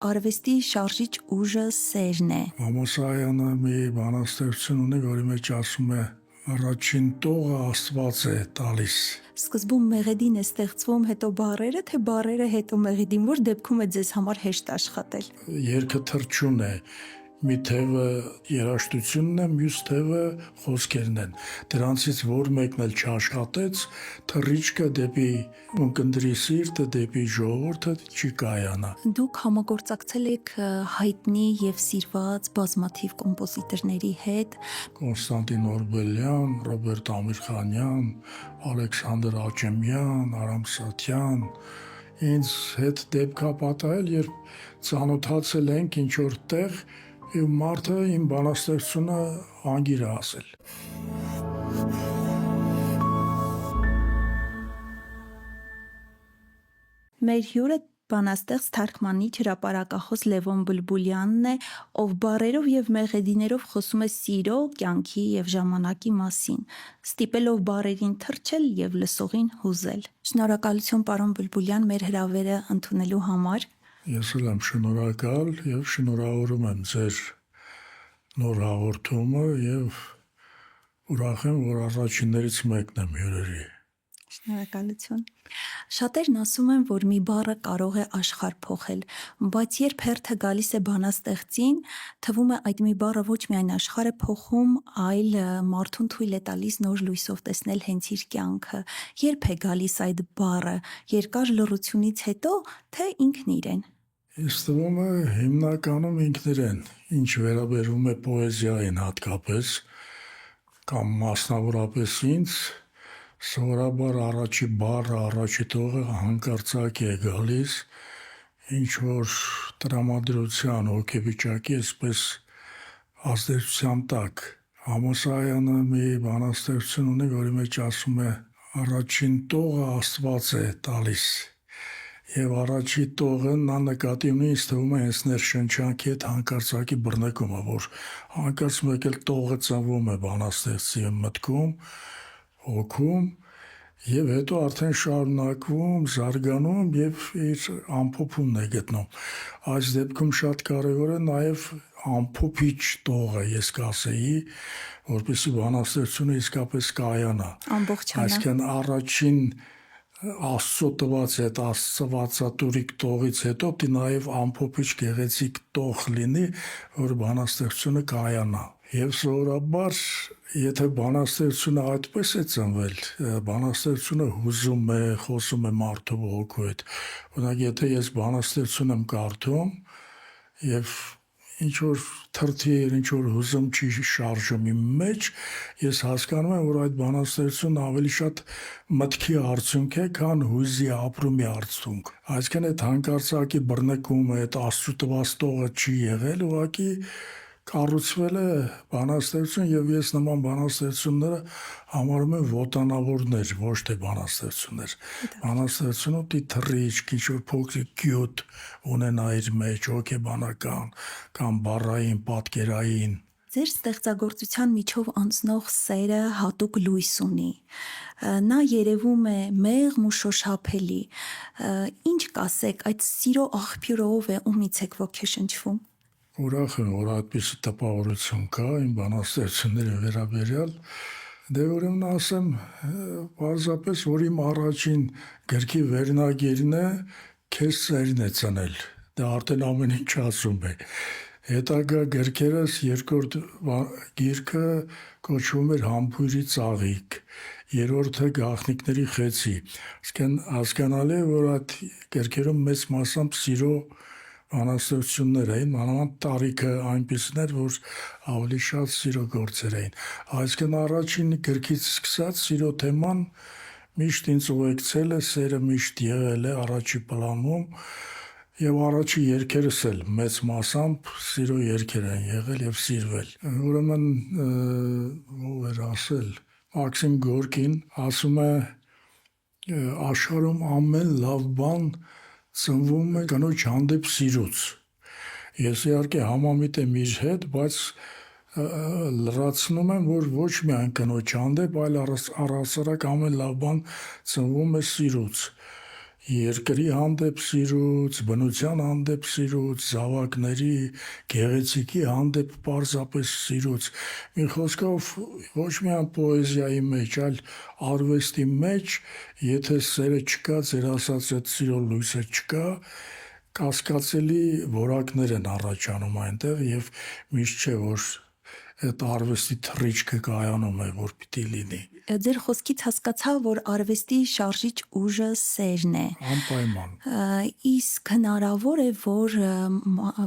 արվեստի շարժիչ ուժը սերն է։ Ամոսայանը մի բանաստեղծություն ունի, որի մեջ ասում է. առաջին տողը Աստված է տալիս։ Սկզբում մեղեդին է ստեղծվում, հետո բառերը, թե բառերը հետո մեղեդին, որ դեպքում է ձեզ համար հեշտ աշխատել։ Երգը թռչուն է։ Մի թևը երաժշտությունն է, մյուս թևը խոսքերն են։ Դրանցից որ մեկն էլ չաշխատեց, թռիչքը դեպի ունկնդրի սիրտը, դեպի ժողովուրդը չի կայանա։ Դուք համագործակցել եք հայտնի եւ սիրված բազմաթիվ կոմպոզիտորների հետ։ Կոնստանտին Օրբելյան, Ռոբերտ Ամիրխանյան, Ալեքսանդր Աճեմյան, Արամ Սաթյան։ Ինձ հետ դեպք է պատահել, երբ ծանոթացել ենք ինչ-որ տեղ, եւ մարդը իմ բանաստեղծությունը անգիր է ասել։ Մեր հյուրը բանաստեղծ թարգմանիչ հրապարակախոս Լևոն Բուլբուլյանն է, ով բառերով եւ մեղեդիներով խոսում է սիրո, կյանքի եւ ժամանակի մասին, ստիպելով բառերին թռչել եւ լսողին հուզել։ Շնորհակալություն, պարոն Բուլբուլյան, մեր հրավերը ընդունելու համար։ Ես էլ եմ շնորհակալ եւ շնորհավորում եմ ձեր նոր հաղորդումը եւ ուրախ եմ, որ առաջիններից մեկն եմ հյուրերի։ Շնորհակալություն։ Շատերն ասում են, որ մի բառը կարող է աշխարհ փոխել, բայց երբ հերթը գալիս է բանաստեղծին, թվում է այդ մի բառը ոչ միայն աշխարհ է փոխում, այլ մարդուն թույլ է տալիս նոր լույսով տեսնել հենց իր կյանքը։ Երբ է գալիս այդ բառը, երկար լռությունից հետո, թե ինքն իրեն։ Ինձ թվում է հիմնականում ինքնիրեն, ինչ վերաբերում է պոեզիային հատկապես, կամ մասնավորապես ինձ, սովորաբար առաջի բառը, առաջի տողը հանկարծակի է գալիս, ինչ որ տրամադրության, հոգեվիճակի այսպես ազդեցության տակ։ Ամոսայանը մի բանաստեղծություն ունի, որի մեջ ասում է. առաջին տողը Աստված է տալիս։ Եվ առաջի տողը նա նկատի ունի, ինձ թվում է հենց ներշնչանքի հետ հանկարծակի բռնկումը, որ հանկարծ մեկ էլ տողը ծնվում է բանաստեղծի մտքում, հոգում, եւ հետո արդեն շարունակվում, զարգանում եւ իր ամփոփումն է գտնում։ Այս դեպքում շատ կարեւոր է նաեւ ամփոփիչ տողը, ես կասեի, որպեսզի բանաստեղծությունը իսկապես կայանա։ Ամբողջանա։ Այսինքն առաջին Աստծո տված այդ աստվածատուրիկ տողից հետո պիտի նաև ամփոփիչ գեղեցիկ տող լինի, որ բանաստեղծությունը կայանա։ Եվ սովորաբար, եթե բանաստեղծությունը այդպես է ծնվել, բանաստեղծությունը հուզում է, խոսում է մարդու հոգու հետ։ Օրինակ, եթե ես բանաստեղծություն եմ կարդում եւ ինչ որ թրթիեր, ինչ որ հուզում չի շարժում իմ մեջ, ես հասկանում եմ, որ այդ բանաստեղծությունն ավելի շատ մտքի արդյունք է, քան հույզի ապրումի արդյունք։ Այսինքն այդ հանկարծակի բռնկումը, այդ Աստծո տված տողը չի եղել, ուղղակի կառուցվել է բանաստեղծություն եւ ես նման բանաստեղծությունները համարում եմ ոտանավորներ, ոչ թե բանաստեղծություններ։ Բանաստեղծությունը պիտի թռիչք, ինչ որ փոքրիկ գյուտ ունենա իր մեջ, հոգեբանական կամ բառային, պատկերային։ Ձեր ստեղծագործության միջով անցնող սերը հատուկ լույս ունի։ Նա երևում է մեղմ ու շոշափելի։ Ինչ կասեք, այդ սիրո աղբյուրը ով է, ումից եք ոգեշնչվում։ Ուրախ եմ, որ այդպիսի տպավորություն կա իմ բանաստեղծությունների վերաբերյալ։ Դե ուրեմն ասեմ, պարզապես, որ իմ առաջին գրքի վերնագիրն է «Քեզ սերն է ծնել»։ Դա արդեն ամեն ինչ ասում է։ Հետագա գրքերս երկրորդ գիրքը կոչվում էր «Համբույրի ծաղիկ», երրորդը «Գաղտնիքների խեցի»։ Այսինքն հասկանալի է, որ այդ գրքերում մեծ մասամբ սիրո բանաստեղծություններ էին, մանավանդ տարիքը այնպիսին էր, որ ավելի շատ սիրո գործեր էին։ Այսինքն առաջին գրքից սկսած սիրո թեման միշտ ինձ ուղեկցել է, սերը միշտ եղել է առաջի պլանում եւ առաջի երգերս էլ մեծ մասամբ սիրո երգեր են եղել եւ սիրվել։ Ուրեմն ով էր ասել, Մաքսիմ Գորկին ասում է աշխարհում ամեն լավ բան ծնվում է կնոջ հանդեպ սիրուց։ Ես իհարկե համամիտ եմ իր հետ, բայց լրացնում եմ, որ ոչ միայն կնոջ հանդեպ, այլ առհասարակ ամեն լավ բան ծնվում է սիրուց։ երկրի հանդեպ սիրուց, բնության հանդեպ սիրուց, զավակների, գեղեցիկի հանդեպ պարզապես սիրուց։ Մի խոսքով ոչ միայն պոեզիայի մեջ, այլ արվեստի մեջ, եթե սերը չկա, ձեր ասած այդ սիրո լույսը չկա, կասկածելի որակներ են առաջանում այնտեղ եւ միշտ չէ որ այդ արվեստի թռիչքը կայանում է, որ պիտի լինի։ Ձեր խոսքից հասկացա, որ արվեստի շարժիչ ուժը սերն է։ Անպայման։ Իսկ հնարավոր է, որ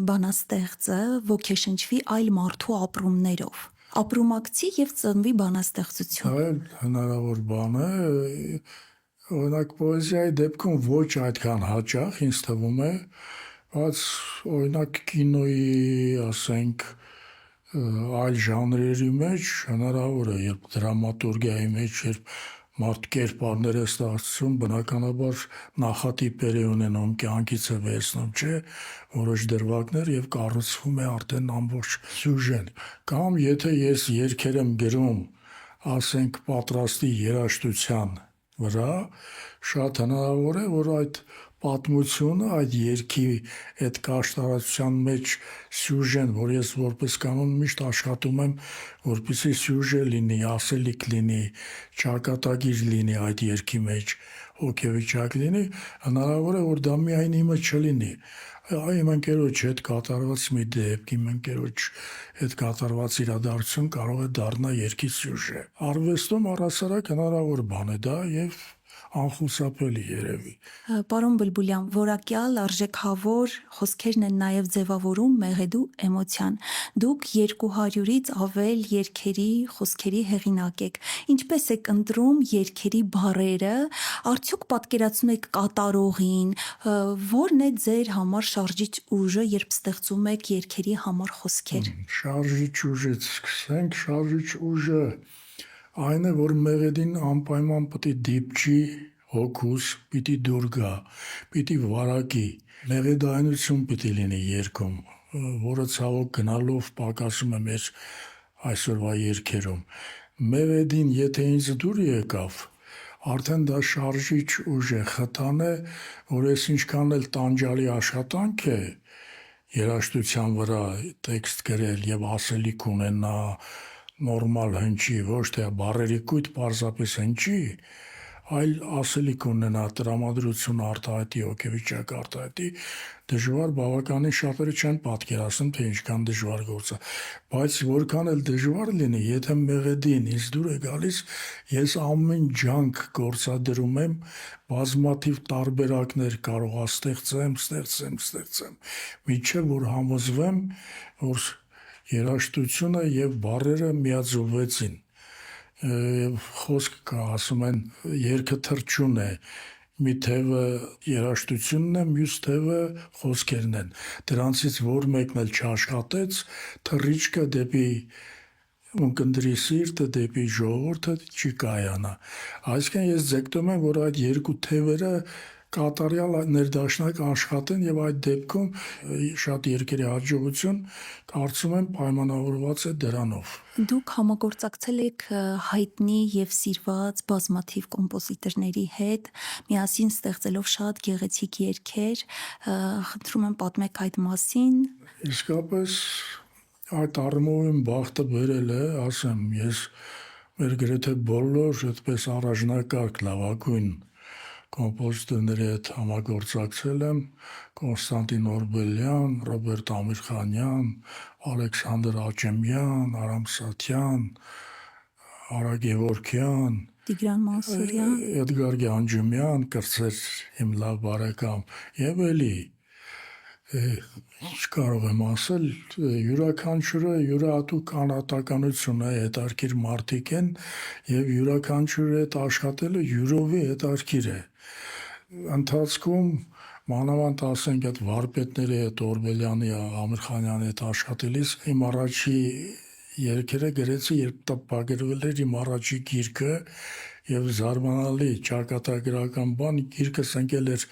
բանաստեղծը ոգեշնչվի այլ մարդու ապրումներով, ապրումակցի եւ ծնվի բանաստեղծություն։ Այլ հնարավոր բան է, օրինակ պոեզիայի դեպքում ոչ այդքան հաճախ ինձ թվում է, բայց օրինակ կինոյի, ասենք, այլ ժանրերի մեջ հնարավոր է, երբ դրամատուրգիայի մեջ, երբ մարդ կերպարներ է ստեղծում, բնականաբար նախատիպեր է ունենում, կյանքից է վերցնում, չէ, որոշ դրվագներ եւ կառուցվում է արդեն ամբողջ սյուժեն։ Կամ եթե ես երգեր եմ գրում, ասենք պատրաստի երաժշտության վրա, շատ հնարավոր է, որ այդ պատմությունը, այդ երգի այդ կաշտարացության մեջ սյուժեն, որ ես որպես կանոն միշտ աշխատում եմ, որպեսզի սյուժե լինի, ասելիք լինի, ճակատագիր լինի այդ երգի մեջ, հոգեվիճակ լինի, հնարավոր է, որ դա միայն իմը չլինի։ Իմ ընկերոջ հետ կատարված մի դեպք, իմ ընկերոջ հետ կատարված իրադարձություն կարող է դառնալ երգի սյուժե։ Արվեստում առհասարակ հնարավոր բան է դա եւ անխուսափելի երևի։ Պարոն Բլբուլյան, որակյալ արժեքավոր խոսքերն են նաև ձևավորում մեղեդու էմոցիան։ Դուք 200-ից ավել երգերի, խոսքերի հեղինակ եք։ Ինչպես եք ընտրում երգերի բառերը, արդյոք պատկերացնում եք կատարողին, որն է ձեր համար շարժիչ ուժը, երբ ստեղծում եք երգերի համար խոսքեր։ Շարժիչ ուժից սկսենք, շարժիչ ուժը այն է, որ մեղեդին անպայման պիտի դիպչի հոգուս, պիտի դուր գա, պիտի վարակի, մեղեդայնություն պիտի լինի երգում, որը ցավոք գնալով պակասում է մեր այսօրվա երգերում։ Մեղեդին եթե ինձ դուր եկավ, արդեն դա շարժիչ ուժ է, խթան է, որ ես ինչքան էլ տանջալի աշխատանք է երաժշտության վրա տեքստ գրել եւ ասելիք ունենա, նորմալ հնչի, ոչ թե բառերի կույտ պարզապես հնչի, այլ ասելիք ունենա, տրամադրություն արտահայտի, հոգեվիճակ արտահայտի, դժվար բավականին շատերը չեն պատկերացնում, թե ինչքան դժվար գործ է, բայց որքան էլ դժվար լինի, եթե մեղեդին ինձ դուր է գալիս, ես ամեն ջանք գործադրում եմ, բազմաթիվ տարբերակներ կարող ստեղծեմ, մինչև որ համոզվեմ, որ երաժշտությունը եւ բառերը միաձուլվեցին։ Եվ խոսք կա, ասում են, երգը թռչուն է, մի թևը երաժշտությունն է, մյուս թևը խոսքերն են։ Դրանցից որ մեկն էլ չաշխատեց, թռիչքը դեպի ունկնդրի սիրտը, դեպի ժողովուրդը չի կայանա։ Այսինքն ես ձգտում եմ, որ այդ երկու թևերը կատարյալ ներդաշնակ աշխատեն եւ այդ դեպքում շատ երկրի հաջողություն կարծում եմ պայմանավորված է դրանով։ Դուք համագործակցել եք հայտնի եւ սիրված բազմաթիվ կոմպոզիտորների հետ, միասին ստեղծելով շատ գեղեցիկ երգեր, խնդրում եմ պատմեք այդ մասին։ Իսկապես այդ առումով իմ բախտը բերել է, ասեմ, ես մեր գրեթե բոլոր այդպես առաջնակարգ լավագույն կոմպոզիտորների հետ համագործակցել եմ, Կոնստանտին Օրբելյան, Ռոբերտ Ամիրխանյան, Ալեքսանդր Աճեմյան, Արամ Սաթյան, Արա Գևորգյան, Տիգրան Մանսուրյան, Էդգար Գյանջումյան, կրծեր իմ լավ բարեկամ, եւ էլի ինչ կարող եմ ասել, յուրաքանչյուրը յուրահատուկ անհատականություն է, հետարքիր մարդիկ են եւ յուրաքանչյուրը հետ աշխատելը յուրովի հետարքիր է։ Ընթացքում մանավանդ ասենք այդ վարպետների հետ Օրբելյանի, Ամիրխանյանի հետ աշխատելիս իմ առաջի երգերը գրեցի, երբ տպագրվել էր իմ առաջի գիրքը եւ զարմանալի ճակատագրական բան, գիրքս ընկել էր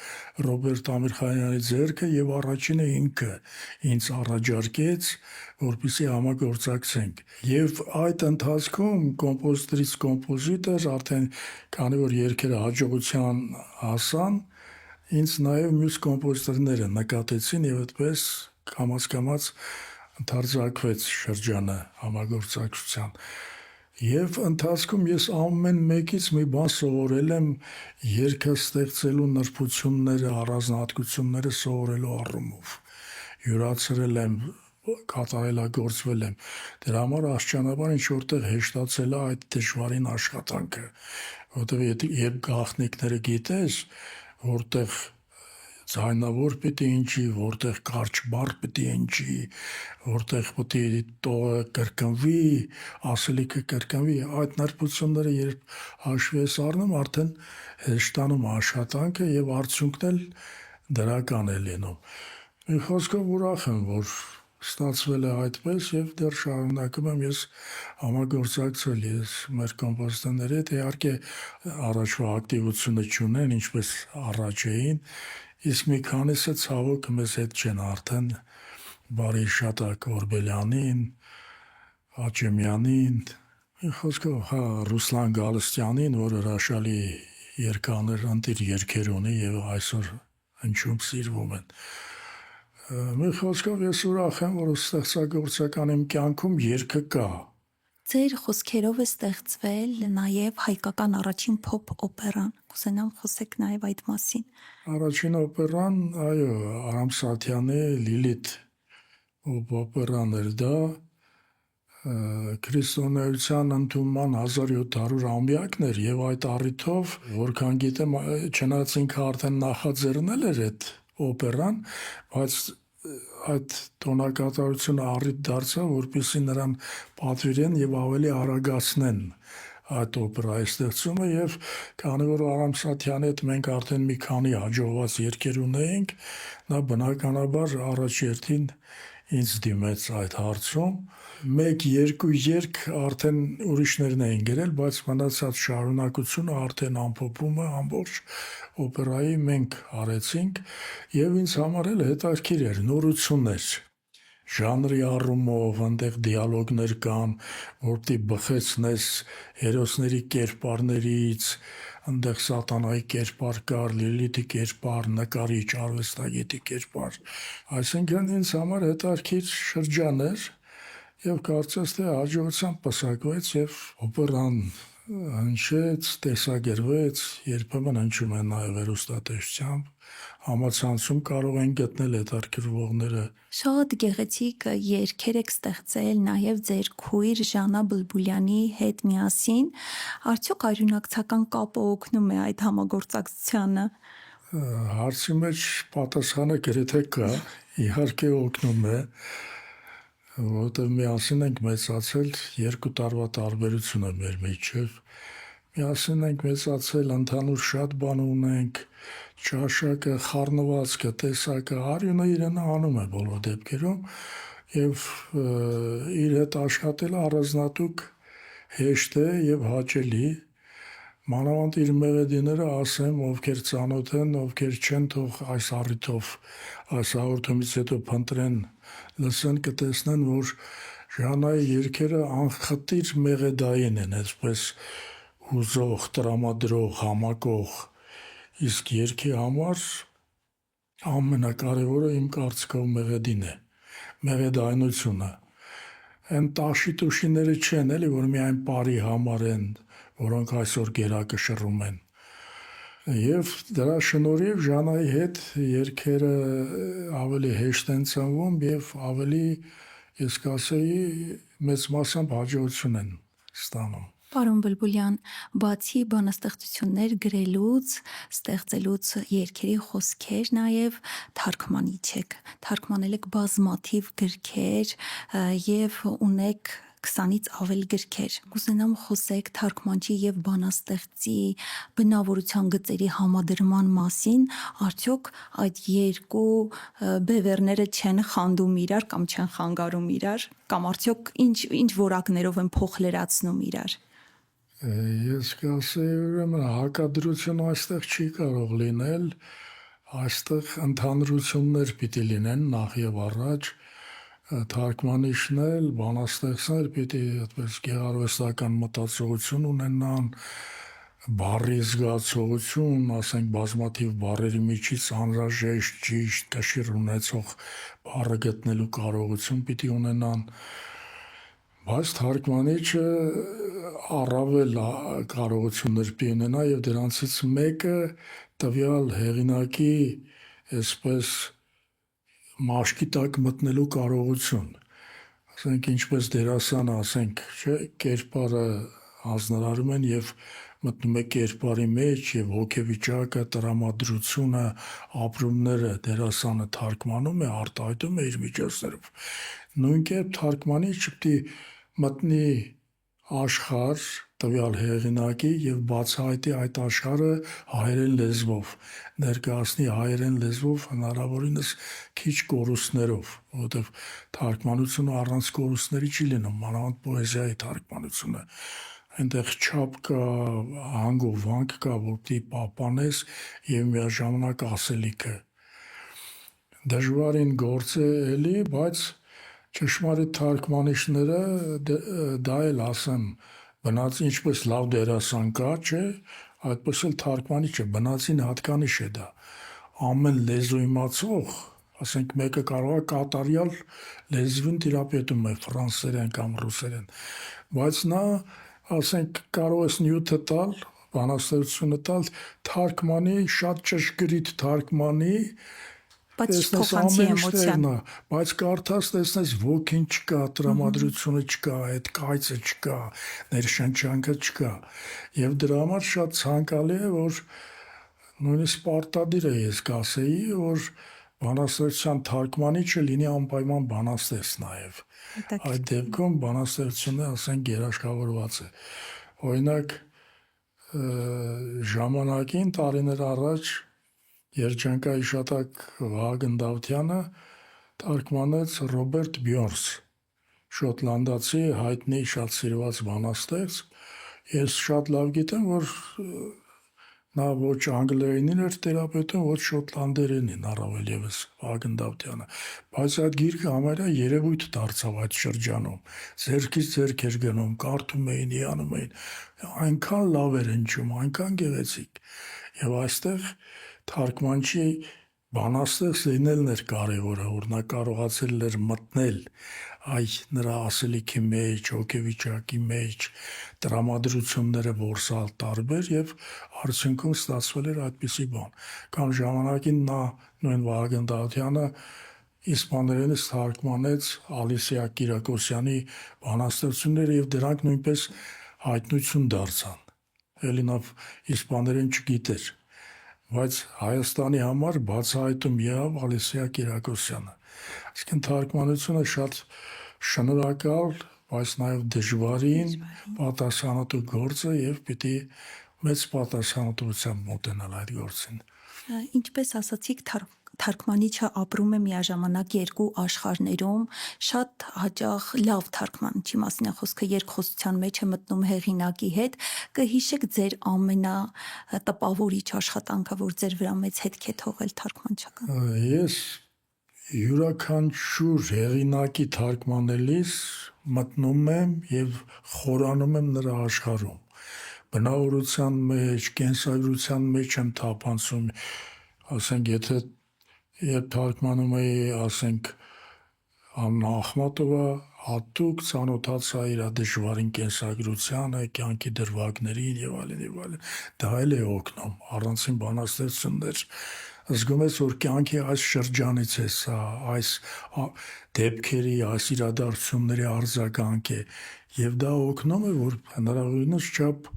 Ռոբերտ Ամիրխանյանի ձեռքը եւ առաջինը ինքը ինձ առաջարկեց, որպեսզի համագործակցենք։ Եվ այդ ընթացքում կոմպոզիտորից կոմպոզիտոր արդեն քանի որ երգերը հաջողության հասան, ինձ նաև մյուս կոմպոզիտորները նկատեցին եւ այդպես կամաց-կամաց ընդարձակվեց շրջանը համագործակցության։ Եվ ընթացքում ես ամեն մեկից մի բան սովորել եմ երգը ստեղծելու նրբությունները, առանձնահատկությունները սովորելու առումով։ Յուրացրել եմ, կատարելագործվել եմ։ Դրա համար աստիճանաբար ինչ որտեղ հեշտացել է այդ դժվարին աշխատանքը, որովհետև երբ գաղտնիքները գիտես, որտեղ ձայնավոր պիտի ընջի, որտեղ կարճ բառ պիտի ընջի, որտեղ պիտի տողը կրկնվի, ասելիքը կրկնվի, այդ նրբությունները երբ հաշվի ես առնում, արդեն հեշտանում աշխատանքը եւ արդյունքն էլ դրական է լինում։ Մի խոսքով ուրախ եմ, որ ստացվել է այդպես եւ դեռ շարունակում եմ ես համագործակցել ես մեր կոմպոզիտորների հետ, իհարկե առաջվա ակտիվությունը չունեն, ինչպես առաջ էին, իսկ մի քանիսը ցավոք մեզ հետ չեն արդեն բարի շատակ Օրբելյանին, Աճեմյանին, մի խոսքով հա Ռուսլան Գալստյանին, որ հրաշալի երգաներ ընտիր երգեր ունի եւ այսօր հնչում սիրվում են։ Մի խոսքով ես ուրախ եմ, որ ստեղծագործական իմ կյանքում երգը կա։ Ձեր խոսքերով է ստեղծվել նաև հայկական առաջին փոփ օպերան։ Կուզենամ խոսեք նաև այդ մասին։ Առաջին օպերան, այո, Արամ Սաթյանի Լիլիթ օպերան էր դա, քրիստոնեության ընդունման 1700-ամյակն էր եւ այդ առիթով, որքան գիտեմ, չնայած ինքը արդեն նախաձեռնել էր այդ օպերան, բայց այդ տոնակատարությունը առիթ դարձավ, որպեսզի նրան պատվիրեն եւ ավելի արագացնեն այդ օպերայի ստեղծումը եւ քանի որ Արամ Սաթյանի հետ մենք արդեն մի քանի հաջողված երգեր ունեինք, նա բնականաբար առաջ երթին ինձ դիմեց այդ հարցում։ 1-2 երգ արդեն ուրիշներն էին գրել, բայց մնացած շարունակությունը արդեն ամփոփումը ամբողջ օպերայի մենք արեցինք եւ ինձ համար էլ հետաքրքիր էր, նորություններ։ Ժանրի առումով, այնտեղ դիալոգներ կան, որտի բխեցնես հերոսների կերպարներից, այնտեղ սատանայի կերպար կար, Լիլիթի կերպար, նկարիչ, արվեստագետի կերպար։ Այսինքն ինձ համար հետաքրքիր շրջան էր եւ կարծես թե հաջողությամբ պսակվեց եւ օպերան հնչեց, տեսագրվեց, երբեմն հնչում է նաեւ հեռուստատեսությամբ, համացանցում կարող են գտնել հետաքրքրվողները։ Շատ գեղեցիկ երգեր եք ստեղծել նաև ձեր քույր Ժանա Բլբուլյանի հետ միասին։ Արդյոք արյունակցական կապը օգնում է այդ համագործակցությանը։ Հարցի մեջ պատասխանը գրեթե կա, իհարկե օգնում է, որովհետև միասին ենք մեծացել, 2 տարվա տարբերություն է մեր միջև։ Միասին ենք մեծացել, ընդհանուր շատ բան ունենք, ճաշակը, խառնվածքը, տեսակը, արյունը իրեն անում է բոլոր դեպքերում եւ իր հետ աշխատելը առանձնատուկ հեշտ է եւ հաճելի։ Մանավանդ իր մեղեդիները ասեմ, ովքեր ծանոթ են, ովքեր չեն, թող այս առիթով այս հաղորդումից հետո փնտրեն, լսեն, կտեսնեն, որ Ժանայի երգերը անխտիր մեղեդային են, այսպես հուզող, տրամադրող, համակող, իսկ երգի համար ամենակարևորը իմ կարծիքով մեղեդին է, մեղեդայնությունը։ Այն տաշի-տուշիները չեն, էլի, որ միայն բարի համար են, որոնք այսօր գերակշռում են։ Եվ դրա շնորհիվ Ժանայի հետ երգերը ավելի հեշտ են ծնվում եւ ավելի, ես կասեի, մեծ մասամբ հաջողություն են ստանում։ Պարոն Բլբուլյան, բացի բանաստեղծություններ գրելուց, ստեղծելուց երգերի խոսքեր նաև թարգմանիչ եք։ Թարգմանել եք բազմաթիվ գրքեր եւ ունեք 20-ից ավել գրքեր։ Կուզենամ խոսեք թարգմանչի եւ բանաստեղծի բնավորության գծերի համադրման մասին, արդյոք այդ երկու բևեռները չեն խանդում իրար կամ չեն խանգարում իրար, կամ արդյոք ինչ որակներով են փոխլերացնում իրար։ Ես կասեի, ուրեմն հակադրություն այստեղ չի կարող լինել, այստեղ ընդհանրություններ պիտի լինեն նախ եւ առաջ, թարգմանիչն էլ, բանաստեղծներ պիտի այդպես գեղարվեստական մտածողություն ունենան, բառի զգացողություն, ասենք բազմաթիվ բառերի միջից անհրաժեշտ ճիշտ կշիռ ունեցող բառը գտնելու կարողություն պիտի ունենան, բայց թարգմանիչը առավել կարողություններ պիտի ունենա եւ դրանցից մեկը տվյալ հեղինակի այսպես մաշկի տակ մտնելու կարողություն, ասենք ինչպես դերասանը, ասենք, չէ, կերպարը հանձնարարում են եւ մտնում է կերպարի մեջ եւ հոգեվիճակը, տրամադրությունը, ապրումները դերասանը թարգմանում է, արտահայտում է իր միջոցներով։ Նույն կերպ թարգմանիչը պիտի մտնի աշխարհ տվյալ հեղինակի եւ բացահայտի այդ աշխարհը հայերեն լեզվով, ներկայացնի հայերեն լեզվով հնարավորինս քիչ կորուստներով, որովհետեւ թարգմանությունը առանց կորուստների չի լինում, մանավանդ պոեզիայի թարգմանությունը։ Այնտեղ չափ կա, հանգ ու վանք կա, որ պիտի պահպանես եւ միաժամանակ ասելիքը։ Դժվարին գործ է էլի, բայց ճշմարիտ թարգմանիչները դա էլ ասեմ, բնած ինչպես լավ դերասան կա, չէ, այդպես էլ թարգմանիչը բնածին հատկանիշ է դա։ Ամեն լեզու իմացող, ասենք մեկը կարող է կատարյալ լեզվին տիրապետում է ֆրանսերեն կամ ռուսերեն, բայց նա, ասենք, կարող ես նյութը տալ, բանաստեղծությունը տալ, թարգմանի, շատ ճշգրիտ թարգմանի, Բայց տեսնես փոխանցի ամեն էմոցիան։ ինչն է, բայց կարդաս տեսնես ոգին չկա, տրամադրությունը չկա, այդ կայծը չկա, ներշնչանքը չկա։ Եվ դրա համար շատ ցանկալի է, որ նույնիսկ պարտադիր է, ես կասեի, որ բանաստեղծության թարգմանիչը լինի անպայման բանաստեղծ նաև։ Այդ դեպքում բանաստեղծությունը, ասենք, երաշխավորված է։ Օրինակ, ժամանակին տարիներ առաջ երջանկայի շատակ Վահագն Դավթյանը թարգմանեց Ռոբերտ Բյորնս, շոտլանդացի հայտնի շատ սիրված բանաստեղծ։ Ես շատ լավ գիտեմ, որ նա ոչ անգլերենին էր տիրապետում, ոչ շոտլանդերենին, առավել ևս Վահագն Դավթյանը, բայց այդ գիրքը համարյա երևույթ դարձավ այդ շրջանում, ձեռքից ձեռք էր գնում, կարդում էին, հիանում էին, այնքան լավ էր հնչում, այնքան գեղեցիկ։ Եվ այստեղ թարգմանչի բանաստեղծ լինելն էր կարևորը, որ նա կարողացել էր մտնել նրա ասելիքի մեջ, հոգեվիճակի մեջ, տրամադրությունները որսալ տարբեր եւ արդյունքում ստացվել էր այդպիսի բան։ Կամ ժամանակին նա նույն Վահագն Դավթյանը իսպաներենից թարգմանեց Ալիսիա Կիրակոսյանի բանաստեղծությունները եւ դրանք նույնպես հայտնություն դարձան։ Էլի նա իսպաներեն չգիտեր, բայց Հայաստանի համար բացահայտում եղավ Ալիսիա Կիրակոսյանը։ Այսինքն թարգմանությունը շատ շնորհակալ, բայց նաև դժվարին պատասխանատու գործ է եւ պիտի մեծ պատասխանատվությամբ մոտենալ այդ գործին։ Ինչպես ասացիք, թարգմանիչը ապրում է միաժամանակ երկու աշխարհներում, շատ հաճախ լավ թարգմանիչի մասին է խոսքը, երկխոսության մեջ է մտնում հեղինակի հետ, կհիշեք ձեր ամենատպավորիչ աշխատանքը, որ ձեր վրա մեծ հետք է թողել թարգմանչական։ Ես յուրաքանչյուր հեղինակի թարգմանելիս մտնում եմ եւ խորանում եմ նրա աշխարհում, բնավորության մեջ, կենսագրության մեջ եմ թափանցում, ասենք, եթե երբ թարգմանում էի, ասենք, Աննա Ախմատովա, հատուկ ծանոթացա իր դժվարին կենսագրությանը, կյանքի դրվագներին եւ այլն, դա էլ է օգնում, առանցին բանաստեղծություններ, զգում ես, որ կյանքի այս շրջանից է սա, այս դեպքերի, այս իրադարձությունների արձագանք է, եւ դա օգնում է, որ հնարավորինս չափ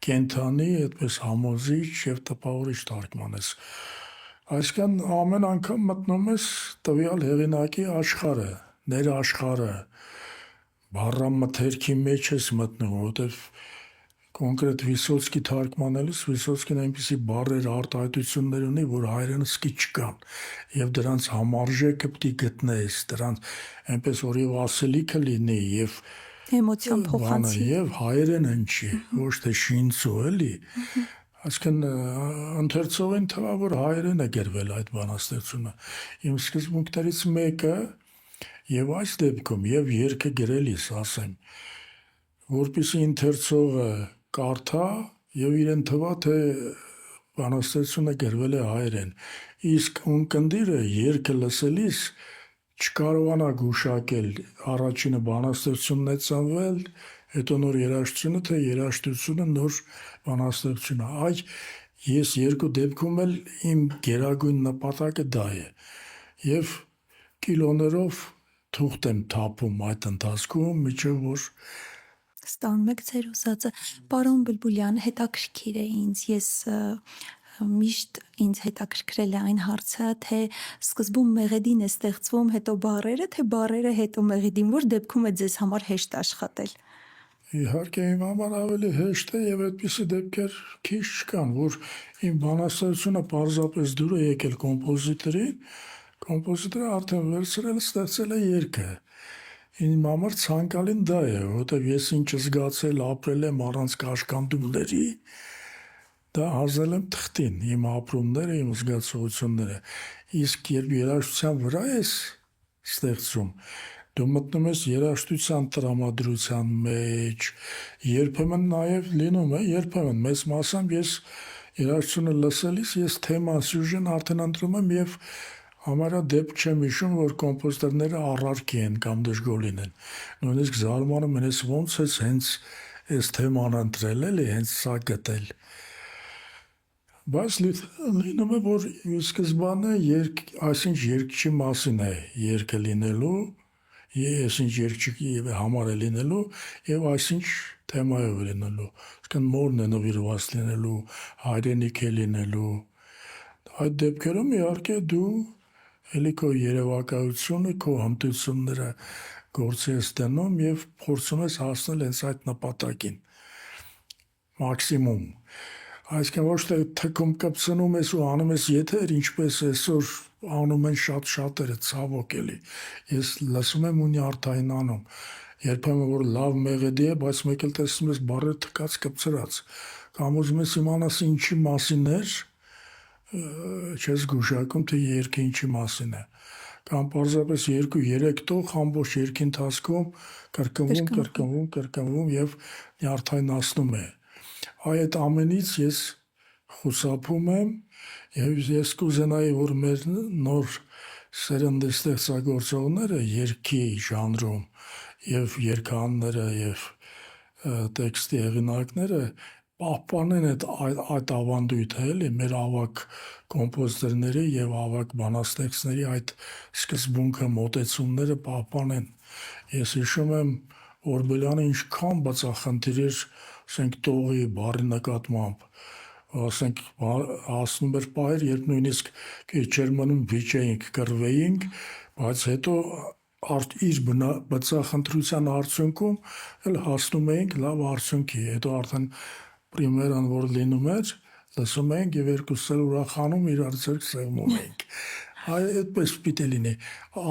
կենթանի, այդպես համոզիչ եւ տպավորիչ թարգմանես։ Այսինքն ամեն անգամ մտնում ես տվյալ հեղինակի աշխարհը, ներաշխարհը, բառամթերքի մեջ ես մտնում, որովհետեւ կոնկրետ Վիսոցկի թարգմանելիս Վիսոցկին այնպիսի բառեր, արտահայտություններ ունի, որ հայերենսկի չկան, եւ դրանց համարժեքը պիտի գտնես, դրանց այնպես որ եւ ասելիքը լինի եւ Էմոցիան փոխանցի եւ հայերեն հնչի, ոչ թե շինծու, էլի։ Այսինքն ընթերցողին թվա, որ հայերեն է գրվել այդ բանաստեղծությունը։ Իմ սկզբունքներից մեկը եւ այս դեպքում եւ երգը գրելիս ասեմ, որպեսզի ընթերցողը կարդա եւ իրեն թվա թե բանաստեղծությունը գրվել է հայերեն, իսկ ունկնդիրը երգը լսելիս չկարողանա գուշակել առաջինը բանաստեղծությունն է ծնվել, հետո նոր երաժշտությունը, թե երաժշտությունը նոր բանաստեղծությունը։ Այ ես երկու դեպքում էլ իմ գերագույն նպատակը դա է։ Եվ կիլոներով թուղթ եմ թափում այդ ընթացքում, միջև որ Ստանում եք ձեր ուզածը։ Պարոն Բլբուլյան, հետաքրքիր է ինձ, ես միշտ ինձ հետաքրքրել է այն հարցը, թե սկզբում մեղեդին է ստեղծվում, հետո բառերը, թե բառերը հետո մեղեդին, որ դեպքում է ձեզ համար հեշտ աշխատել։ իհարկե իմ համար ավելի հեշտ է եւ այդպիսի դեպքեր քիչ չկան, որ իմ բանաստեղծությունը պարզապես դուր է եկել կոմպոզիտորին, կոմպոզիտորը արդեն վերցրել ստեղծել է երգը։ Իմ համար ցանկալին դա է, որովհետև ես ինչ զգացել, ապրել եմ առանց կաշկանդումների, դա հանձնել եմ թղթին, իմ ապրումները, իմ զգացողությունները։ Իսկ երբ երաժշտության վրա ես ստեղծում, դու մտնում ես երաժշտության տրամադրության մեջ, երբեմն նաև լինում է, երբեմն մեծ մասամբ ես երաժշտությունը լսելիս ես թեման, սյուժեն արդեն ընտրում եմ եւ համարյա դեպք չեմ հիշում, որ կոմպոզիտորները առարկի են կամ դժգոհ են։ Նույնիսկ զարմանում են, ոնց է հենց այս թեման ընտրել էլի, հենց սա գտել։ Բայց լինում է, որ սկզբանը այսինչ երգչի մասին է երգը լինելու, այսինչ երգչի համար է լինելու եւ այսինչ թեմայով է լինելու։ Իսկն մորն է նվիրված լինելու, հայրենիք է լինելու։ Այդ դեպքերում իհարկե դու էլի քո երևակայությունը, քո հմտությունները գործի ես դնում եւ փորձում ես հասնել հենց այդ նպատակին։ Մաքսիմում։ Այսինքն ոչ թե թքում կպցնում ես ու անում ես եթեր, ինչպես այսօր անում են շատ շատերը, ցավոք էլի։ Ես լսում եմ ու նյարդայնանում։ Երբեմն որ լավ մեղեդի է, բայց մեկ էլ տեսնում ես բառերը թքած կպցրած։ Կամ ուզում ես իմանաս ինչի մասին էր, չես գուշակում, թե երգը ինչի մասին է։ Կամ պարզապես 2-3 տող ամբողջ երգի ընթացքում կրկնվում եւ նյարդայնացնում է։ Այդ ամենից ես խուսափում եմ եւ ես կուզենայի, որ մեր նոր սերնդի ստեղծագործողները երգի ժանրում եւ երգանները եւ տեքստի հեղինակները պահպանեն այդ ավանդույթը, էլի մեր ավակ կոմպոզիտորների եւ ավակ բանաստեղծների այդ սկզբունքը, մոտեցումները պահպանեն։ Ես հիշում եմ Օրբելյանը ինչքան բացախնդիր էր, ասենք տողի բառի նկատմամբ, ասենք հասնում էր պահեր, երբ նույնիսկ չէր մնում վիճեինք, կռվեինք, բայց հետո իր բծախնդրության արդյունքում էլ հասնում էինք լավ արդյունքի, հետո արդեն պրիմերան որ լինում էր, լսում էինք եւ երկուսս էլ ուրախանում իրար ձեռք սեղմում էինք։ Այդպես պիտի լինի,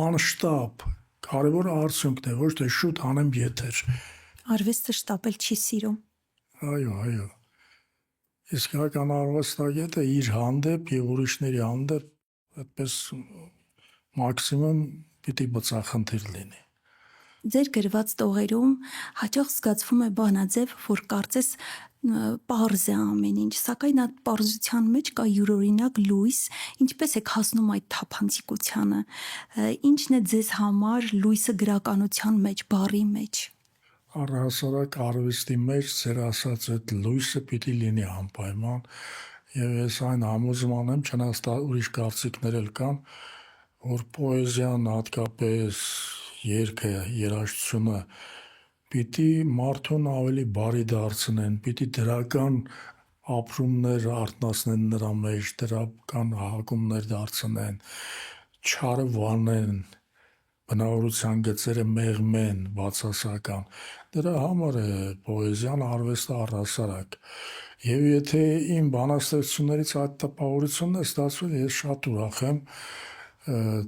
անշտապ, կարևորը արդյունքն է, ոչ թե շուտ անեմ եթեր։ Արվեստը շտապել չի սիրում։ Այո։ Իսկական արվեստագետը իր հանդեպ եւ ուրիշների հանդեպ այդպես մաքսիմում պիտի բծախնդիր լինի։ Ձեր գրված տողերում հաճախ զգացվում է բանաձև, որ կարծես պարզ է ամեն ինչ, սակայն այդ պարզության մեջ կա յուրօրինակ լույս, ինչպես եք հասնում այդ թափանցիկությանը, ինչն է ձեզ համար լույսը գրականության մեջ, բառի մեջ։ Առհասարակ արվեստի մեջ ձեր ասած այդ լույսը պիտի լինի անպայման եւ ես այն համոզման եմ, չնայած ուրիշ կարծիքներ էլ կան, որ պոեզիան, հատկապես երգը, երաժշտությունը պիտի մարդուն ավելի բարի դարձնեն, պիտի դրական ապրումներ արտնասնեն նրա մեջ, դրական հակումներ դարձնեն, չարը վանեն, բնավորության գծերը մեղմեն, բացասական։ Դրա համար է պոեզիան, արվեստը առհասարակ։ Եվ եթե իմ բանաստեղծություններից այդ տպավորությունն է ստացվել, ես շատ ուրախ եմ,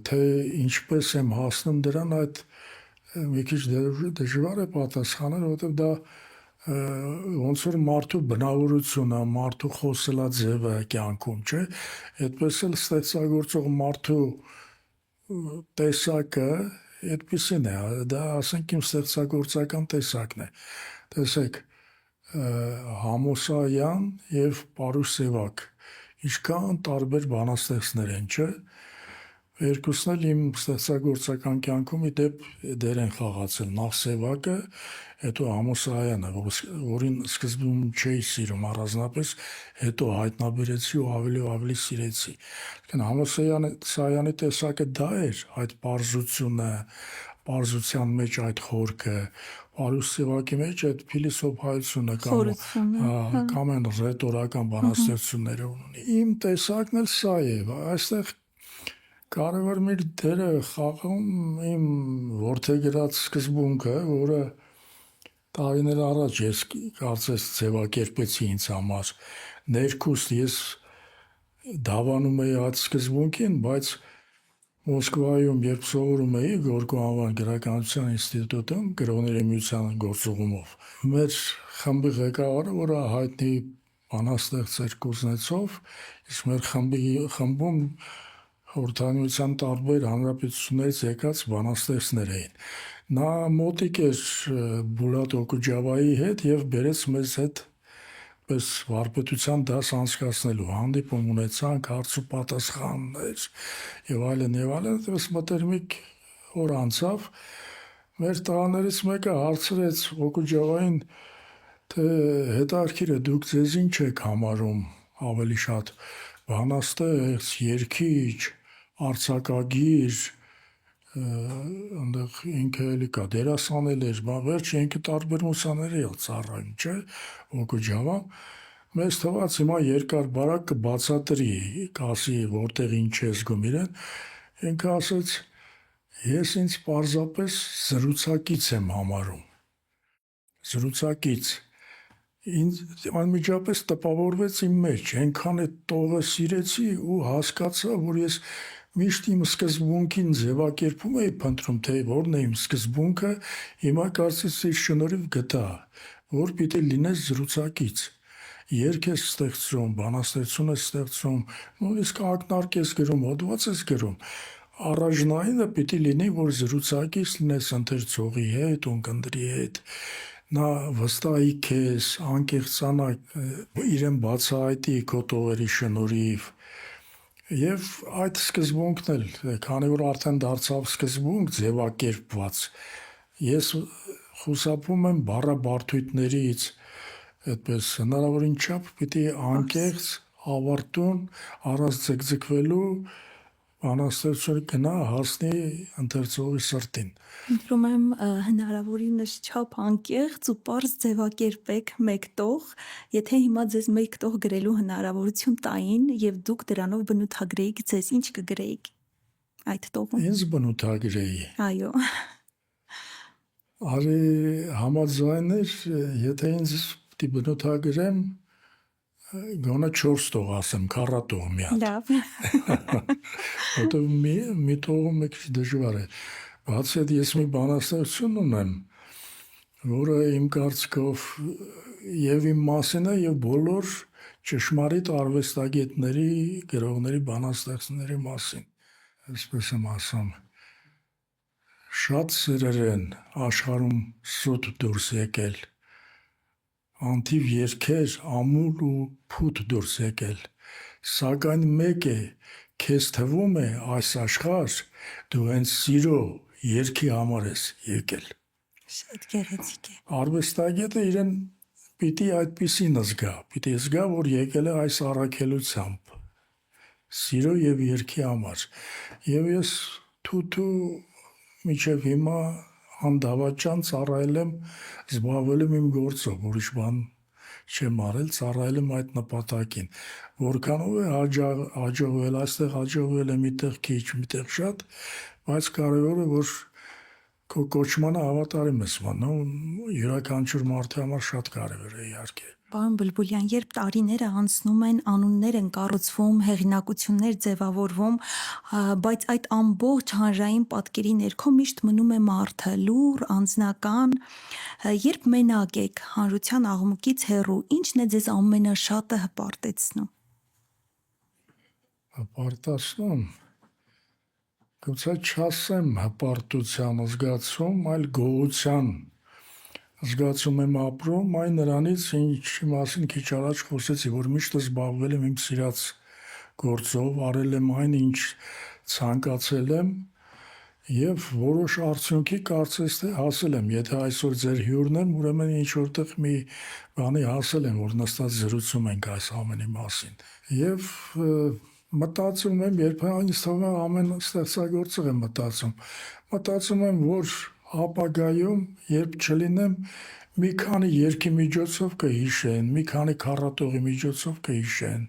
թե ինչպես եմ հասնում դրան, այդ մի քիչ դժվար է պատասխանել, որովհետև դա ոնց որ մարդու բնավորությունը, մարդու խոսելաձևը կյանքում, չէ՞։ Այդպես էլ ստեղծագործող մարդու տեսակը այդպեսին է, դա ասենք իմ ստեղծագործական տեսակն է։ Տեսեք, Համոսայան եւ Պարուս Սևակ ինչքան տարբեր բանաստեղծներ են, չէ՞։ Երկուսն էլ իմ ստեղծագործական կյանքում ի դեպ դեր են խաղացել, նախ Սևակը, հետո Ամոսայանը, որին սկզբում չէի սիրում առանձնապես, հետո հայտնաբերեցի ու ավելի սիրեցի։ Ամոսայանի տեսակը դա էր, այդ պարզությունը, պարզության մեջ այդ խորքը, Պարուս Սևակի մեջ այդ փիլիսոփայությունը կամ այն ռետորական բանաստեղծությունները ունի։ Իմ տեսակն էլ սա է, այստեղ կարևոր մի դերը խաղում իմ որդեգրած սկզբունքը, որը տարիներ առաջ ես կարծես ձևակերպեցի ինձ համար։ Ներքուստ ես դավանում էի այդ սկզբունքին, բայց Մոսկվայում երբ սովորում էի Գորկու անվան գրականության ինստիտուտում գրողների միության գործուղումով, մեր խմբի ղեկավարը, որը հայտնի բանաստեղծ էր Կուզնեցով, իսկ մեր խմբում Խորհրդանության տարբեր հանրապետություններից եկած բանաստեղծներ էին։ Նա մոտիկ էր Բուլատ Օկուջավայի հետ եւ բերեց մեզ հետ պես վարպետության դաս անցկացնելու, հանդիպում ունեցանք, հարց ու պատասխաններ եւ այլն, այդպես մտերմիկ օր անցավ։ Մեր տղաներից մեկը հարցրեց Օկուջավային, թե հետաքրքիր է, դուք ձեզ ինչ եք համարում ավելի շատ, բանաստեղծ, երգիչ, արձակագիր, այնտեղ ինքը էլի կա, դերասան էլ էր, վերջ ինքը տարբեր ուսաների է ծառայում, չէ՞, Օկուջավա։ Մեզ թվաց հիմա երկար բարակ կբացատրի, կասի որտեղ ինչ է զգում իրեն։ Ինքը ասաց, ես ինձ պարզապես զրուցակից եմ համարում։ Զրուցակից։ Ինձ անմիջապես տպավորվեց իմ մեջ, այնքան է տողը սիրեցի ու հասկացա, որ ես միշտ իմ սկզբունքին ձևակերպում էի փնտրում, թե որն է իմ սկզբունքը, հիմա կարծես իր շնորհիվ գտա, որ պիտի լինես զրուցակից։ Երգ ես ստեղծում, բանաստեղծություն ես ստեղծում, նույնիսկ ակնարկ ես գրում, հոդված ես գրում։ Առաջնայինը պիտի լինի, որ զրուցակից լինես ընթերցողի հետ, ունկնդրի հետ։ Նա վստահի քեզ, անկեղծանա, իրեն բացահայտի քո տողերի շնորհիվ։ Եվ այդ սկզբունքն էլ, քանի որ արդեն դարձավ սկզբունք ձևակերպված, ես խուսափում եմ բառաբարդույթներից, այդպես հնարավորին չափ պիտի անկեղծ, ավարտուն, առանց ձգձգվելու բանաստեղծությունը գնա հասնի ընթերցողի սրտին։ Խնդրում եմ հնարավորինս չափ անկեղծ ու պարզ ձևակերպեք մեկ տող, եթե հիմա ձեզ մեկ տող գրելու հնարավորություն տային եւ դուք դրանով բնութագրեիք ձեզ, ինչ կգրեիք այդ տողում։ Ինձ բնութագրեի։ Այո։ Արի համաձայներ, եթե ինձ պիտի բնութագրեմ, գոնե 4 տող ասեմ, քառատող մի հատ։ Լավ։ Որտեղ մի տողը մի քիչ դժվար է։ Բացի այդ ես մի բանաստեղծություն ունեմ, որը իմ կարծիքով եւ իմ մասին է եւ բոլոր ճշմարիտ արվեստագետների, գրողների, բանաստեղծների մասին։ Այսպես եմ ասում. շատ սերեր են աշխարհում սուտ դուրս եկել, անթիվ երգեր ամուլ ու փութ դուրս եկել, սակայն մեկ է, քեզ թվում է այս աշխարհ դու հենց սիրո երգի համար ես եկել։ Շատ գեղեցիկ է։ Արվեստագետը իրեն պիտի այդպիսին զգա, պիտի զգա, որ եկել է այս առաքելությամբ, սիրո եւ երգի համար։ Եվ ես թութու մինչև հիմա անդավաճան ծառայել եմ, զբաղվել եմ իմ գործով, ուրիշ բան չեմ արել, ծառայել եմ այդ նպատակին։ Որքանով է հաջողվել, այստեղ հաջողվել է միտեղ քիչ, միտեղ շատ, բայց կարևորը որ քո կոչմանը հավատարիմ ես մնում, յուրաքանչյուր մարդու համար շատ կարևոր է իհարկե։ Պարոն Բլբուլյան, երբ տարիները անցնում են, անուններ են կառուցվում, հեղինակություններ ձևավորվում, բայց այդ ամբողջ հանրային պատկերի ներքո միշտ մնում է մարդը, լուռ, անձնական, երբ մենակ եք, հանրության աղմուկից հեռու, ի՞նչն է ձեզ ամենաշատը հպարտեցնում։ Հպարտացնում, գուցե չասեմ հպարտության զգացում, այլ գոհության զգացում եմ ապրում, այն նրանից, ինչի մասին քիչ առաջ խոսեցի, որ միշտ զբաղվել եմ իմ սիրած գործով, արել եմ այն, ինչ ցանկացել եմ եւ որոշ արդյունքի կարծես թե հասել եմ։ Եթե այսօր ձեր հյուրն եմ, ուրեմն ինչ որտեղ մի բանի հասել եմ, որ նստած զրուցում ենք այս ամենի մասին։ Եվ մտածում եմ, երբեմն ինձ թվում է ամեն ստեղծագործող եմ մտածում։ Մտածում եմ, որ ապագայում, երբ չլինեմ, մի քանի երգի միջոցով կհիշեն, մի քանի քառատողի միջոցով կհիշեն։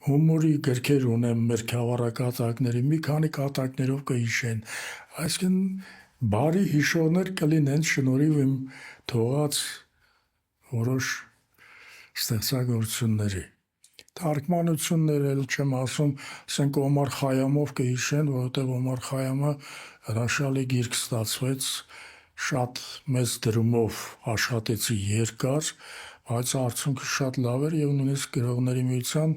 Հումորի գրքեր ունեմ մեր քավառակատակների, մի քանի կատակներով կհիշեն։ Այսինքն բարի հիշողներ կլինեն շնորհիվ իմ թողած որոշ ստեղծագործությունների։ Թարգմանություններ էլ չեմ ասում, ասենք Օմար Խայամով կհիշեն, որովհետև Օմար Խայամը հրաշալի գիրք ստացվեց, շատ մեծ դրումով աշխատեցի երկար, բայց արդյունքը շատ լավ էր եւ նույնիսկ Գրողների միության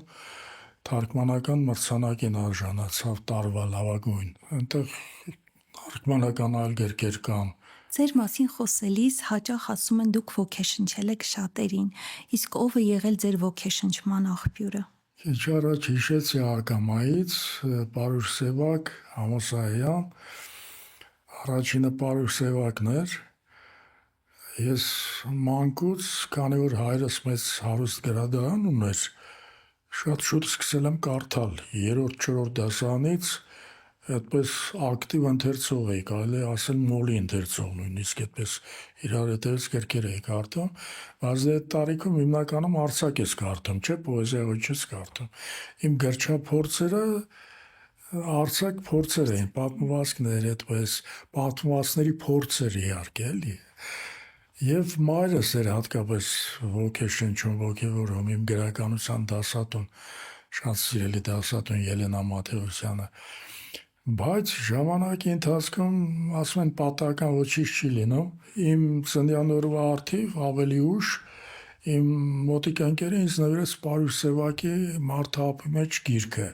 թարգմանական մրցանակին արժանացավ տարվա լավագույն։ Այնտեղ թարգմանական այլ գրքեր կան։ Ձեր մասին խոսելիս հաճախ ասում են դուք ոգեշնչել եք շատերին, իսկ ով է եղել ձեր ոգեշնչման աղբյուրը։ Քիչ առաջ հիշեցի ակամայից Պարուր Սևակ, Ամոսայյան, առաջինը Պարուր Սևակն էր։ Ես մանկուց, քանի որ հայրս մեծ հարուստ գրադարան ուներ, շատ շուտ սկսել եմ կարդալ 3-4 դասարանից, այդպես ակտիվ ընթերցող էի, կարելի է ասել մոլի ընթերցող, նույնիսկ այդպես իրար հետևից գրքեր էի կարդում, բայց այդ տարիքում հիմնականում արձակ ես կարդում, չէ, պոեզիա ոչ ես կարդում։ Իմ գրչափորձերը արձակ փորձեր էին, պատմվածքներ, այդպես պատմվածքների փորձեր իհարկե, էլի։ Եվ մայրս էր հատկապես ոգեշնչում, ոգևորում իմ գրականության դասատուն, շատ սիրելի դասատուն Ելենա Մաթեոսյանը։ Բայց ժամանակի ընթացքում ասում են պատահական ոչինչ չի լինում։ Իմ ծննդյան օրվա առթիվ ավելի ուշ իմ մոտիկ ընկերը ինձ նվիրեց Պարուր Սևակի Մարդահապի մեջ գիրքը։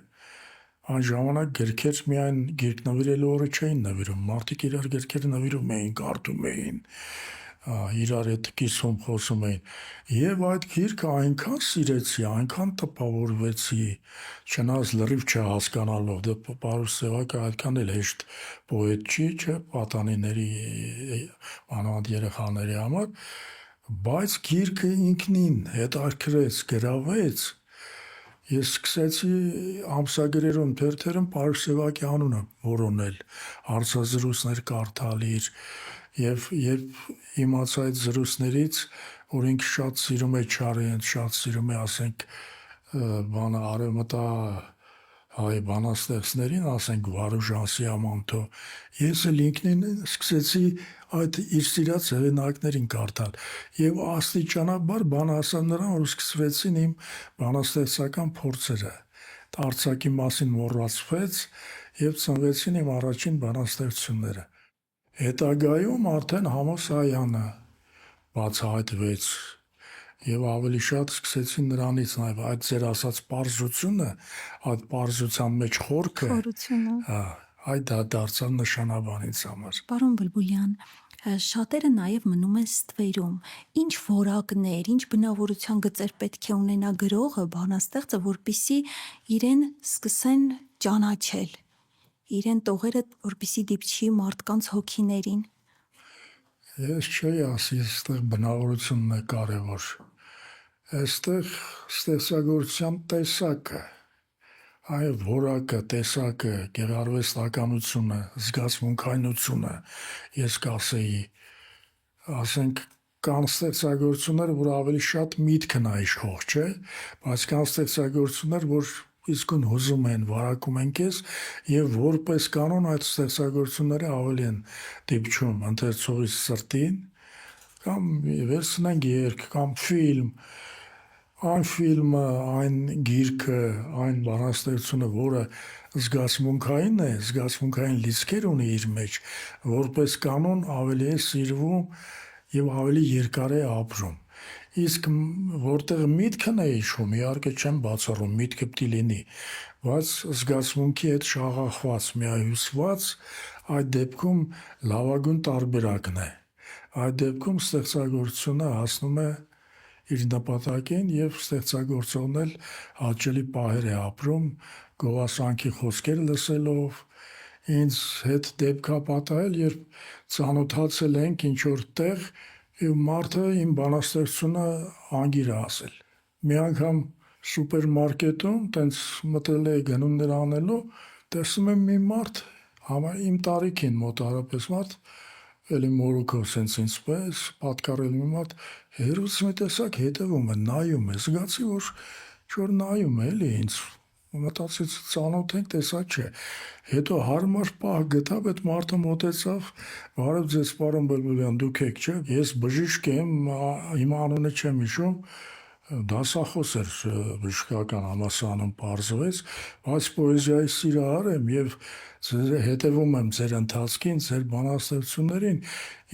Այն ժամանակ գրքեր միայն գիրք նվիրելու օրը չէին նվիրում, մարդիկ իրար գրքեր նվիրում էին, կարդում էին, իրար հետ կիսում խոսում էին։ Եվ այդ գիրքը այնքան սիրեցի, այնքան տպավորվեցի, չնայած լրիվ չհասկանալով, դե Պարուր Սևակը այդքան էլ հեշտ պոետ չի, չէ, պատանիների, մանավանդ երեխաների համար, բայց գիրքը ինքնին հետաքրքրեց, գրավեց։ Ես սկսեցի ամսագրերում, թերթերում Պարուր Սևակի անունը որոնել, հարցազրույցներ կարդալ իր, եւ երբ իմացա այդ զրույցներից, որ ինքը շատ սիրում է Չարենց, շատ սիրում է, ասենք, բանը արևմտա հայ բանաստեղծներին, ասենք Վարուժան, Սիամանթո, ես էլ ինքնին սկսեցի այդ իր սիրած հեղինակներին կարդալ եւ աստիճանաբար բան ասա նրան, որ սկսվեցին իմ բանաստեղծական փորձերը։ Արձակի մասին մոռացվեց եւ ծնվեցին իմ առաջին բանաստեղծությունները։ Հետագայում արդեն Համոսայանը բացահայտվեց եւ ավելի շատ սկսեցին նրանից նաեւ այդ ձեր ասած պարզությունը, այդ պարզության մեջ Խորությունը։ այդ դա դարձավ նշանաբան ինձ համար։ Պարոն Բլբուլյան, շատերը նաև մնում են ստվերում։ Ինչ որակներ, ինչ բնավորության գծեր պետք է ունենա գրողը, բանաստեղծը, որպեսզի իրեն սկսեն ճանաչել, իրեն տողերը, որպեսզի դիպչի մարդկանց հոգիներին։ Ես չէի ասի, այստեղ բնավորությունն է կարևոր։ Այստեղ ստեղծագործության տեսակը, այ որակը, տեսակը, գեղարվեստականությունը, զգացմունքայնությունը, ես կասեի, ասենք, կան ստեղծագործություններ, որ ավելի շատ միտքն է իշխող, չէ, բայց կան ստեղծագործություններ, որ իսկույն հուզում են, վարակում են քեզ եւ որպես կանոն այդ ստեղծագործությունները ավելի են դիպչում ընթերցողի սրտին, կամ վերցնենք երգ, կամ ֆիլմ, այն ֆիլմը, այն գիրքը, այն բանաստեղծությունը, որը զգացմունքային է, զգացմունքային լիցքեր ունի իր մեջ, որպես կանոն ավելի է սիրվում եւ ավելի երկար է ապրում։ Իսկ որտեղ միտքն է իշխում, իհարկե չեմ բացառում, միտքը պիտի լինի, բայց զգացմունքի հետ շաղախված, միահյուսված, այդ դեպքում լավագույն տարբերակն է։ Այդ դեպքում ստեղծագործությունը հասնում է իր նպատակին եւ ստեղծագործողն էլ հաճելի պահեր է ապրում գովասանքի խոսքեր լսելով ինձ հետ դեպք է պատահել երբ ծանոթացել ենք ինչ որ տեղ եւ մարդը իմ բանաստեղծությունը անգիր է ասել մի անգամ սուպերմարկետում տենց մտել է գնումներ անելու տեսնում եմ մի մարդ իմ տարիքին մոտարապես մարդ էլի մորուքով սենց ինձպես պատկառել մի մարդ հերուց մի տեսակ հետևում է նայում է զգացի որ նայում է էլի ինձ մտածեցի ծանոթ ենք տեսա չէ հետո հարմար պահ գտավ այդ մարդը մոտեցավ բարև ձեզ պարոն Բլբուլյան դուք եք չէ ես բժիշկ եմ հիմա անունը չեմ հիշում դասախոս էր բժշկական համալսարանում պարզվեց բայց պոեզիայի սիրահար եմ եւ հետևում եմ ձեր ընթացքին ձեր բանաստեղծություններին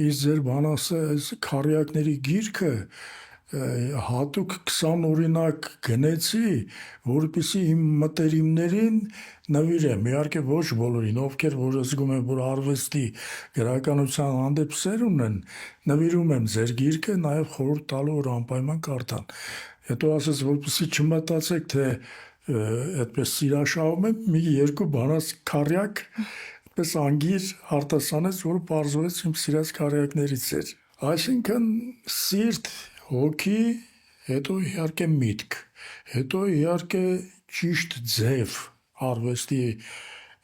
իսկ ձեր բանաստեղծությունների քառյակների գիրքը հատուկ 20 օրինակ գնեցի, որպեսզի իմ մտերիմներին նվիրեմ, իհարկե ոչ բոլորին, ովքեր որ զգում են, որ արվեստի գրականության հանդեպ սեր ունեն, նվիրում եմ ձեր գիրքը, նաև խորհուրդ տալու որ անպայման կարդան։ Հետո ասաց, որպեսզի չմտածեք, թե այդպես սիրաշահում եմ, մի երկու բանաց քառյակ, այդպես անգիր արտասանեց, որ պարզվեց իմ սիրած քառյակներից էր։ Այսինքն սիրտ հոգի, հետո իհարկե միտք, հետո իհարկե ճիշտ ձև, արվեստի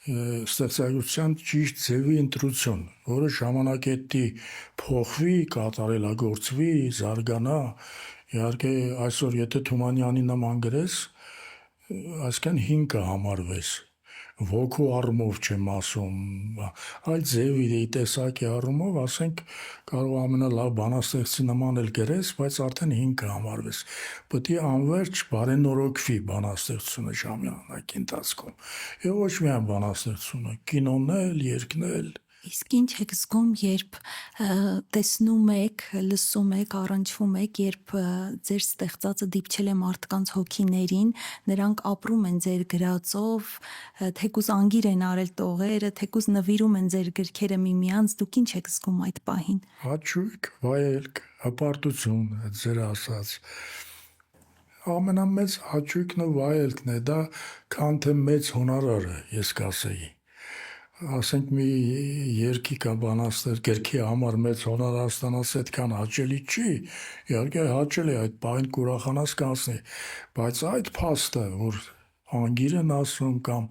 ստեղծագործության ճիշտ ձևի ընտրություն, որը ժամանակետի փոխվի, կատարելագործվի, զարգանա, իհարկե այսօր եթե Թումանյանի նման գրես, այսքան հին կհամարվես, ոգու առումով չեմ ասում, այլ ձևի տեսակի առումով, ասենք կարող ամենալավ բանաստեղծի նման էլ գրես, բայց արդեն հին կհամարվես, պետք է անverջ բարենորոգվի բանաստեղծությունը ժամանակի ընթացքում, եւ ոչ միայն բանաստեղծությունը, կինոն էլ, երգն էլ, Իսկ ինչ եք զգում, երբ տեսնում եք, լսում եք, առնչվում եք, երբ ձեր ստեղծածը դիպչել է մարդկանց հոգիներին, նրանք ապրում են ձեր գրածով, թեկուզ անգիր են արել տողերը, թեկուզ նվիրում են ձեր գրքերը միմյանց, դուք ինչ եք զգում այդ պահին։ Հաճույք, վայելք, հպարտություն, ձեր ասած։ Ամենամեծ հաճույքն ու վայելքն է, դա քան թե մեծ հոնորարը, ես կասեի։ Ասենք մի երկի կա բանաստեղծ գրքի համար մեծ հոնորար ստանաս այդքան հաճելի չի, իհարկե հաճելի այդ բան կուրախանաս կանցնի, բայց այդ փաստը, որ անգիր են ասում կամ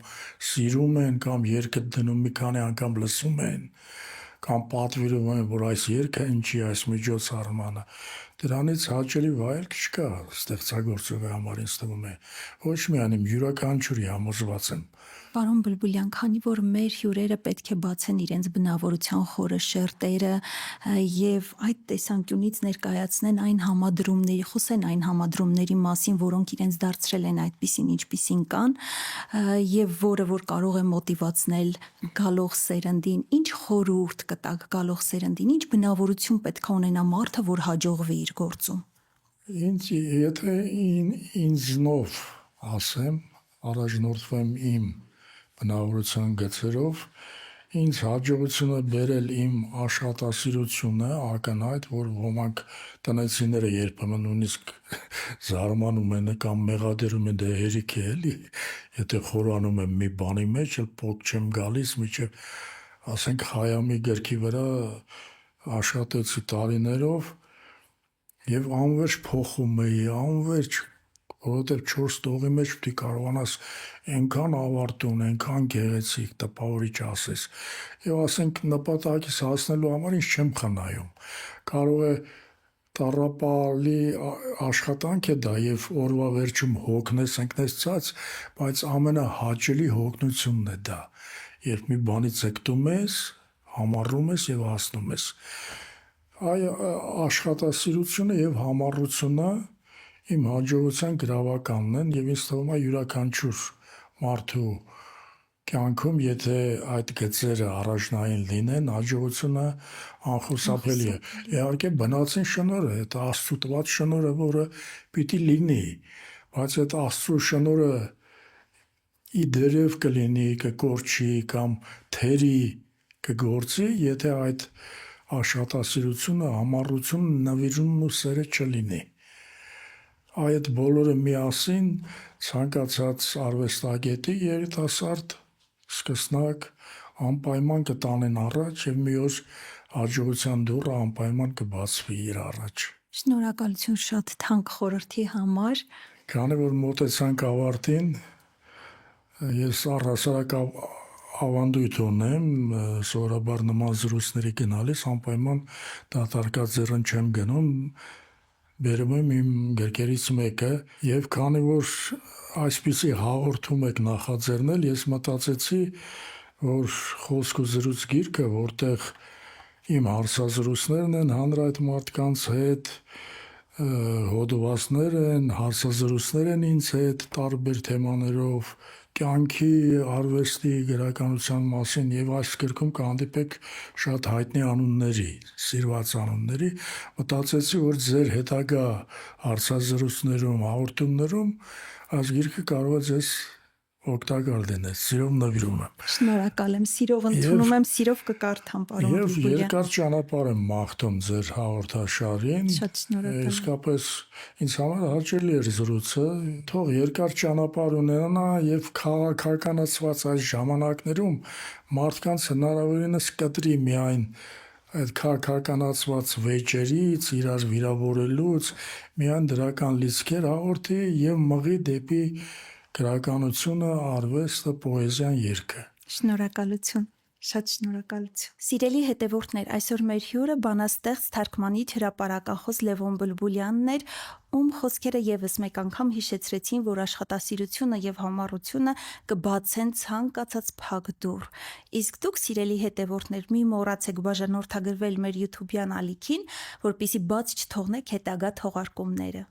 սիրում են կամ երգը դնում մի քանի անգամ լսում են կամ պատվիրում են, որ այս երգը ինչի այս միջոցառմանը, դրանից հաճելի վայելք չկա ստեղծագործողի համար ինձ թվում է, ոչ միայն իմ յուրաքանչյուրի համոզված եմ։ Պարոն Բլբուլյան, քանի որ մեր հյուրերը պետք է բացեն իրենց բնավորության խորը շերտերը եւ այդ տեսանկյունից ներկայացնեն այն համադրումների, խոսեն այն համադրումների մասին, որոնք իրենց դարձրել են այդպիսին, ինչպիսին կան, եւ որը որ կարող է մոտիվացնել գալող սերնդին, ինչ խորհուրդ կտաք գալող սերնդին, ինչ բնավորություն պետք է ունենա մարդը, որ հաջողվի իր գործում։ Եթե ինձնով ասեմ, առաջնորդվեմ իմ բնավորության գծերով, ինձ հաջողությունը բերել իմ աշխատասիրությունը, ակնհայտ, որ ոմանք տնեցիները երբեմն նույնիսկ զարմանում են կամ մեղադրում են, դե հերիք է էլի, եթե խորանում եմ մի բանի մեջ, էլ փոք չեմ գալիս, միջև ասենք Խայամի գրքի վրա աշխատեցի տարիներով եւ անverջ փոխում էի, անverջ որովհետև 4 տողի մեջ պետք է կարողանաս այնքան ավարտուն, այնքան գեղեցիկ տպավորիչ ասես։ Եվ ասենք նպատակից հասնելու համար ինչ չեմ խնայում։ Կարող է տառապալի աշխատանք է դա եւ օրվա վերջում հոգնես ընկնես ցած, բայց ամենահաճելի հոգնությունն է դա, երբ մի բանից ձգտում ես, համառում ես եւ հասնում ես։ Այ աշխատասիրությունը եւ համառությունը իմ հաջողության գրավականն են եւ ինձ թվում է յուրաքանչյուր մարդու կյանքում, եթե այդ գծերը առաջնային լինեն, հաջողությունը անխուսափելի է։ Իհարկե բնածին շնորհը, այդ Աստծո տված շնորհը, որը պիտի լինի, բայց այդ Աստծո շնորհը իդերև կլինի, կկորչի կամ թերի կգործի, եթե այդ աշխատասիրությունը, համառությունը, նվիրումն ու սերը չլինի։ Այդ բոլորը միասին ցանկացած արվեստագետի երիտասարդ սկսնակ անպայման կտանեն առաջ եւ մի օր հաջողության դուռը անպայման կբացվի իր առաջ։ Շնորհակալություն շատ թանկ խորհրդի համար։ Քանի որ մոտեցանք ավարտին, ես առհասարակ ավանդույթ ունեմ, սովորաբար նման զրույցների գնալիս անպայման դատարկած ձեռն չեմ գնում, բերում եմ իմ գրքերից մեկը եւ քանի որ այսպիսի հաղորդում եք նախաձեռնել, ես մտածեցի, որ խոսք ու զրույց գիրքը, որտեղ իմ հարցազրույցներն են հանրայդ մարդկանց հետ, հոդվածներ են, հարցազրույցներ են ինձ հետ տարբեր թեմաներով, կյանքի, արվեստի, գրականության մասին եւ այս գրքում կհանդիպեք շատ հայտնի անունների, սիրված անունների, մտածեցի, որ ձեր հետագա հարցազրույցներում, հաղորդումներում այս գիրքը կարող է ձեզ օգտակար լինել, սիրով նվիրում եմ։ Շնորհակալ եմ, սիրով ընդունում եմ, սիրով կկարդամ, պարոն Եվ Բուլբուլյան։ երկար ճանապարհ եմ մաղթում ձեր հաղորդաշարին։ Շատ շնորհակալ եմ։ Իսկապես ինձ համար հաճելի էր զրույցը, թող երկար ճանապարհ ունենա եւ քաղաքականացված այս ժամանակներում մարդկանց հնարավորինս կտրի միայն այդ քաղաքականացված վեճերից, իրար վիրավորելուց, միայն դրական լիցքեր հաղորդի եւ մղի դեպի գրականությունը, արվեստը, պոեզիան, երգը։ Շնորհակալություն, շատ շնորհակալություն։ Սիրելի հետևորդներ, այսօր մեր հյուրը բանաստեղծ, թարգմանիչ, հրապարակախոս Լևոն Բուլբուլյանն էր, ում խոսքերը եւս մեկ անգամ հիշեցրեցին, որ աշխատասիրությունը եւ համառությունը կբացեն ցանկացած փակ դուռ։ Իսկ դուք, սիրելի հետևորդներ, մի մոռացեք բաժանորդագրվել մեր YouTube-յան ալիքին, որպեսզի բաց չթողնեք հետագա թողարկումները։